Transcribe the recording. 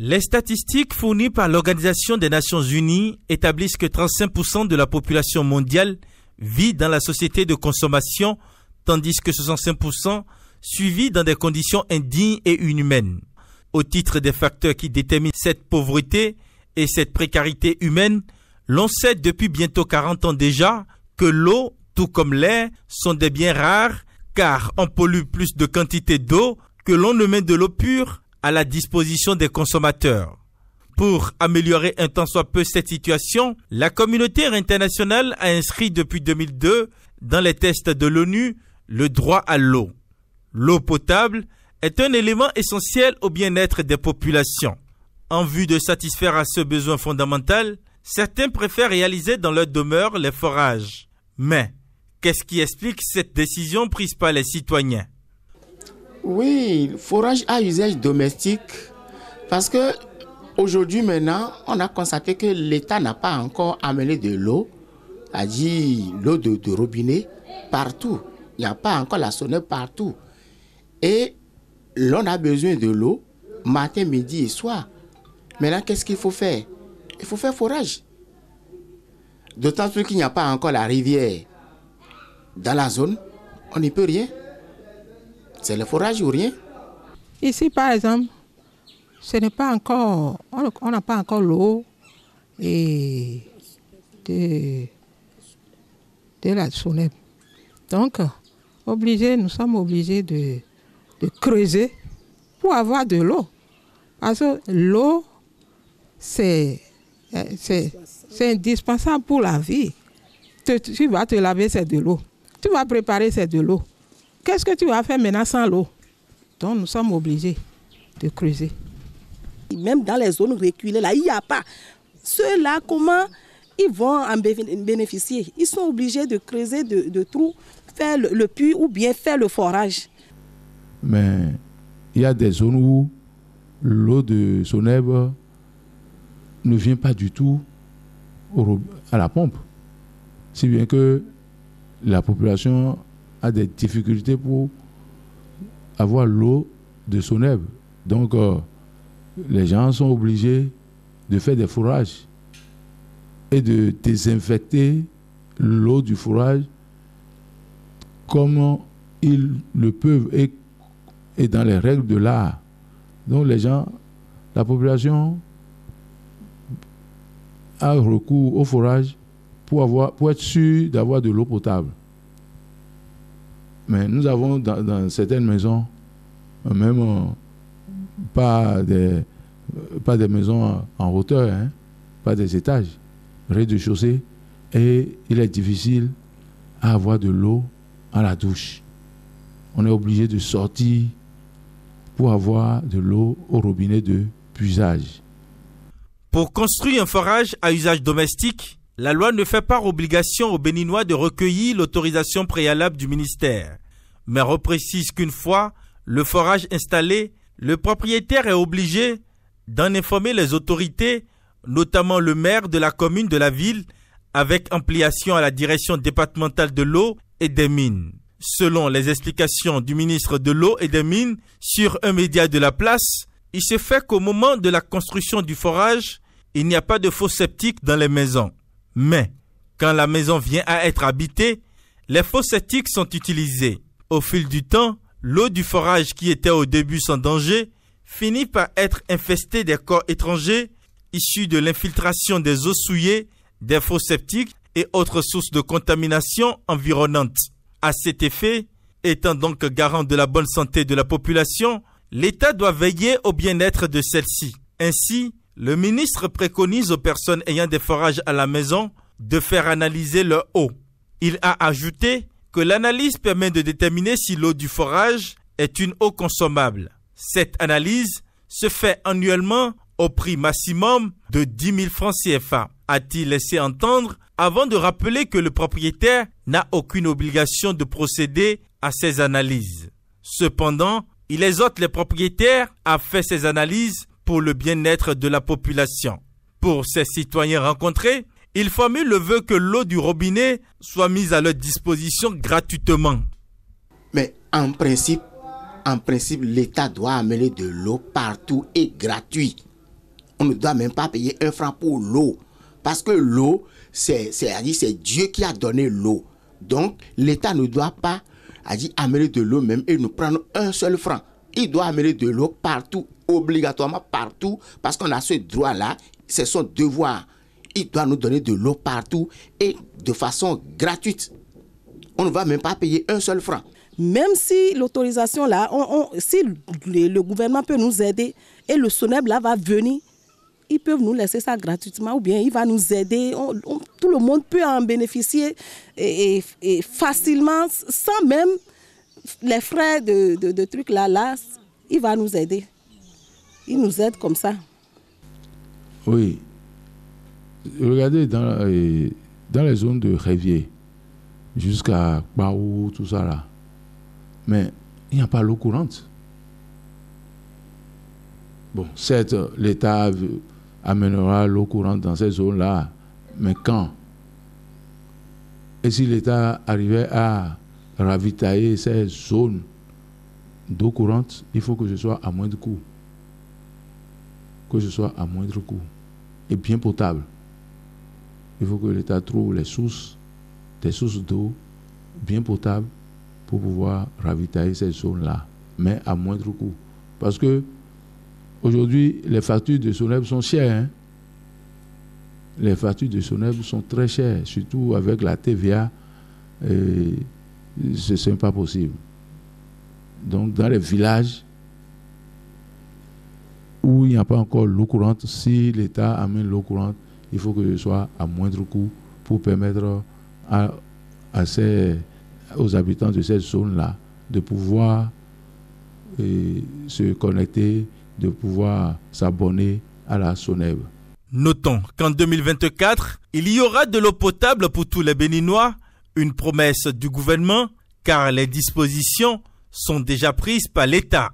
Les statistiques fournies par l'Organisation des Nations Unies établissent que 35% de la population mondiale vit dans la société de consommation, tandis que 65% vit dans des conditions indignes et inhumaines. Au titre des facteurs qui déterminent cette pauvreté et cette précarité humaine, l'on sait depuis bientôt 40 ans déjà que l'eau, tout comme l'air, sont des biens rares car on pollue plus de quantité d'eau que l'on ne met de l'eau pure à la disposition des consommateurs. Pour améliorer un tant soit peu cette situation, la communauté internationale a inscrit depuis 2002 dans les textes de l'ONU le droit à l'eau. L'eau potable est un élément essentiel au bien-être des populations. En vue de satisfaire à ce besoin fondamental, certains préfèrent réaliser dans leur demeure les forages. Mais qu'est-ce qui explique cette décision prise par les citoyens? Oui, forage à usage domestique, parce que aujourd'hui maintenant, on a constaté que l'État n'a pas encore amené de l'eau, c'est-à-dire l'eau de robinet partout. Il n'y a pas encore la sonnette partout. Et l'on a besoin de l'eau matin, midi et soir. Maintenant, qu'est-ce qu'il faut faire? Il faut faire forage. D'autant plus qu'il n'y a pas encore la rivière dans la zone, on n'y peut rien. C'est le forage ou rien. Ici, par exemple, ce n'est pas encore, on n'a pas encore l'eau et de la Sonep. Donc, nous sommes obligés de creuser pour avoir de l'eau. Parce que l'eau, c'est indispensable pour la vie. Tu vas te laver, c'est de l'eau. Tu vas préparer, c'est de l'eau. Qu'est-ce que tu vas faire maintenant sans l'eau? Donc nous sommes obligés de creuser. Même dans les zones reculées, là, il n'y a pas. Ceux-là, comment ils vont en bénéficier? Ils sont obligés de creuser de trous, faire le puits ou bien faire le forage. Mais il y a des zones où l'eau de Sonep ne vient pas du tout à la pompe. Si bien que la population a des difficultés pour avoir l'eau de Sonep. Donc, les gens sont obligés de faire des forages et de désinfecter l'eau du forage comme ils le peuvent et dans les règles de l'art. Donc, la population a recours au forage pour être sûr d'avoir de l'eau potable. Mais nous avons dans certaines maisons, même pas des maisons en hauteur, hein, pas des étages, rez-de-chaussée, et il est difficile à avoir de l'eau à la douche. On est obligé de sortir pour avoir de l'eau au robinet de puisage. Pour construire un forage à usage domestique, la loi ne fait pas obligation aux Béninois de recueillir l'autorisation préalable du ministère, mais reprécise qu'une fois le forage installé, le propriétaire est obligé d'en informer les autorités, notamment le maire de la commune de la ville, avec ampliation à la direction départementale de l'eau et des mines. Selon les explications du ministre de l'eau et des mines sur un média de la place, il se fait qu'au moment de la construction du forage, il n'y a pas de fosse septique dans les maisons. Mais, quand la maison vient à être habitée, les fosses septiques sont utilisées. Au fil du temps, l'eau du forage qui était au début sans danger finit par être infestée des corps étrangers issus de l'infiltration des eaux souillées, des fosses septiques et autres sources de contamination environnantes. À cet effet, étant donc garant de la bonne santé de la population, l'État doit veiller au bien-être de celle-ci. Ainsi, le ministre préconise aux personnes ayant des forages à la maison de faire analyser leur eau. Il a ajouté que l'analyse permet de déterminer si l'eau du forage est une eau consommable. Cette analyse se fait annuellement au prix maximum de 10 000 francs CFA, a-t-il laissé entendre avant de rappeler que le propriétaire n'a aucune obligation de procéder à ces analyses. Cependant, il exhorte les propriétaires à faire ces analyses pour le bien-être de la population. Pour ces citoyens rencontrés, il formule le vœu que l'eau du robinet soit mise à leur disposition gratuitement. Mais en principe, l'État doit amener de l'eau partout et gratuit. On ne doit même pas payer 1 franc pour l'eau. Parce que l'eau, c'est Dieu qui a donné l'eau. Donc, l'État ne doit pas amener de l'eau même et nous prendre 1 seul franc. Il doit amener de l'eau partout, obligatoirement partout, parce qu'on a ce droit-là, c'est son devoir. Il doit nous donner de l'eau partout et de façon gratuite. On ne va même pas payer 1 seul franc. Même si l'autorisation là, si le gouvernement peut nous aider et le SONEB là va venir, ils peuvent nous laisser ça gratuitement ou bien il va nous aider. Tout le monde peut en bénéficier et facilement, sans même les frais de trucs là, il va nous aider. Il nous aide comme ça. Oui. Regardez dans les zones de Révier, jusqu'à Baou, tout ça là. Mais il n'y a pas l'eau courante. Bon, certes, l'État amènera l'eau courante dans ces zones-là, mais quand? Et si l'État arrivait à ravitailler ces zones d'eau courante, il faut que ce soit à moindre coût. Que ce soit à moindre coût et bien potable. Il faut que l'État trouve des sources d'eau bien potables pour pouvoir ravitailler ces zones-là, mais à moindre coût. Parce que aujourd'hui, les factures de SONEB sont chères. Hein? Les factures de SONEB sont très chères, surtout avec la TVA. Ce n'est pas possible. Donc, dans les villages où il n'y a pas encore l'eau courante, si l'État amène l'eau courante, il faut que ce soit à moindre coût pour permettre aux habitants de cette zone-là de pouvoir se connecter, de pouvoir s'abonner à la SONEB. Notons qu'en 2024, il y aura de l'eau potable pour tous les Béninois, une promesse du gouvernement, car les dispositions sont déjà prises par l'État.